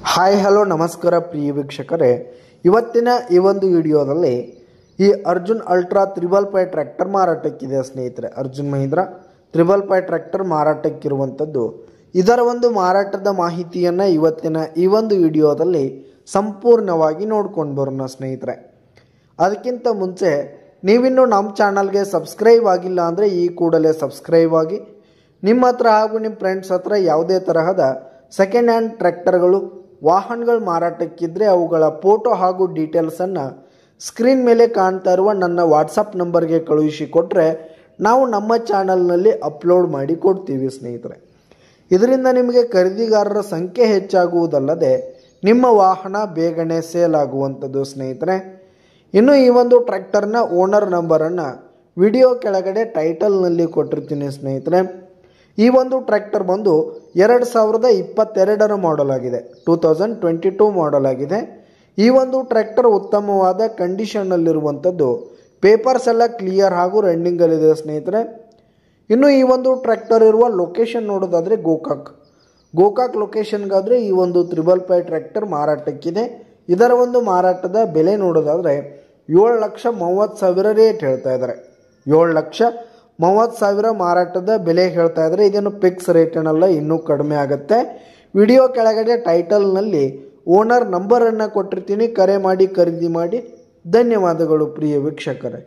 Hi hello ನಮಸ್ಕಾರ ಪ್ರಿಯ ವೀಕ್ಷಕರೇ, ಇವತ್ತಿನ ಈ ಒಂದು ವಿಡಿಯೋದಲ್ಲಿ ಈ ಅರ್ಜುನ್ ಅಲ್ಟ್ರಾ 555 ಟ್ರ್ಯಾಕ್ಟರ್ ಮಾರಾಟಕ್ಕಿದೆ ಸ್ನೇಹಿತರೆ. ಅರ್ಜುನ್ ಮಹೀಂದ್ರಾ 555 ಟ್ರ್ಯಾಕ್ಟರ್ ಮಾರಾಟಕ್ಕಿರುವಂಥದ್ದು. ಇದರ ಒಂದು ಮಾರಾಟದ ಮಾಹಿತಿಯನ್ನು ಇವತ್ತಿನ ಈ ಒಂದು ವಿಡಿಯೋದಲ್ಲಿ ಸಂಪೂರ್ಣವಾಗಿ ನೋಡ್ಕೊಂಡು ಬರೋಣ ಸ್ನೇಹಿತರೆ. ಅದಕ್ಕಿಂತ ಮುಂಚೆ ನೀವಿನ್ನೂ ನಮ್ಮ ಚಾನಲ್ಗೆ ಸಬ್ಸ್ಕ್ರೈಬ್ ಆಗಿಲ್ಲ ಅಂದರೆ ಈ ಕೂಡಲೇ ಸಬ್ಸ್ಕ್ರೈಬ್ ಆಗಿ, ನಿಮ್ಮ ಹತ್ರ ಹಾಗೂ ನಿಮ್ಮ ಫ್ರೆಂಡ್ಸ್ ಹತ್ರ ಯಾವುದೇ ತರಹದ ಸೆಕೆಂಡ್ ಹ್ಯಾಂಡ್ ಟ್ರ್ಯಾಕ್ಟರ್ಗಳು ವಾಹನಗಳು ಮಾರಾಟಕ್ಕಿದ್ರೆ ಅವುಗಳ ಫೋಟೋ ಹಾಗೂ ಡೀಟೇಲ್ಸನ್ನು ಸ್ಕ್ರೀನ್ ಮೇಲೆ ಕಾಣ್ತಾ ಇರುವ ನನ್ನ ವಾಟ್ಸಪ್ ನಂಬರ್ಗೆ ಕಳುಹಿಸಿಕೊಟ್ರೆ ನಾವು ನಮ್ಮ ಚಾನಲ್ನಲ್ಲಿ ಅಪ್ಲೋಡ್ ಮಾಡಿ ಕೊಡ್ತೀವಿ ಸ್ನೇಹಿತರೆ. ಇದರಿಂದ ನಿಮಗೆ ಖರೀದಿಗಾರರ ಸಂಖ್ಯೆ ಹೆಚ್ಚಾಗುವುದಲ್ಲದೆ ನಿಮ್ಮ ವಾಹನ ಬೇಗನೆ ಸೇಲ್ ಆಗುವಂಥದ್ದು ಸ್ನೇಹಿತರೆ. ಇನ್ನು ಈ ಒಂದು ಟ್ರ್ಯಾಕ್ಟರ್ನ ಓನರ್ ನಂಬರನ್ನು ವಿಡಿಯೋ ಕೆಳಗಡೆ ಟೈಟಲ್ನಲ್ಲಿ ಕೊಟ್ಟಿರ್ತೀನಿ ಸ್ನೇಹಿತರೆ. ಈ ಒಂದು ಟ್ರ್ಯಾಕ್ಟರ್ ಬಂದು 2022 ಮಾಡೆಲ್ ಆಗಿದೆ, 2022 ಮಾಡೆಲ್ ಆಗಿದೆ. ಈ ಒಂದು ಟ್ರ್ಯಾಕ್ಟರ್ ಉತ್ತಮವಾದ ಕಂಡೀಷನ್ನಲ್ಲಿರುವಂಥದ್ದು. ಪೇಪರ್ಸ್ ಎಲ್ಲ ಕ್ಲಿಯರ್ ಹಾಗೂ ರನ್ನಿಂಗಲ್ಲಿದೆ ಸ್ನೇಹಿತರೆ. ಇನ್ನು ಈ ಒಂದು ಟ್ರ್ಯಾಕ್ಟರ್ ಇರುವ ಲೊಕೇಶನ್ ನೋಡೋದಾದರೆ ಗೋಕಾಕ್ ಲೊಕೇಶನ್ಗಾದರೆ ಈ ಒಂದು 555 ಟ್ರ್ಯಾಕ್ಟರ್ ಮಾರಾಟಕ್ಕಿದೆ. ಇದರ ಒಂದು ಮಾರಾಟದ ಬೆಲೆ ನೋಡೋದಾದರೆ 7,30,000 ರೇಟ್ ಹೇಳ್ತಾ ಇದ್ದಾರೆ. 7,30,000 ಮಾರಾಟದ ಬೆಲೆ ಹೇಳ್ತಾ ಇದ್ದಾರೆ. ಇದನ್ನು ಫಿಕ್ಸ್ ರೇಟ್ ಏನಲ್ಲ, ಇನ್ನೂ ಕಡಿಮೆ ಆಗುತ್ತೆ. ವಿಡಿಯೋ ಕೆಳಗಡೆ ಟೈಟಲ್ನಲ್ಲಿ ಓನರ್ ನಂಬರನ್ನು ಕೊಟ್ಟಿರ್ತೀನಿ, ಕರೆ ಮಾಡಿ ಖರೀದಿ ಮಾಡಿ. ಧನ್ಯವಾದಗಳು ಪ್ರಿಯ ವೀಕ್ಷಕರೇ.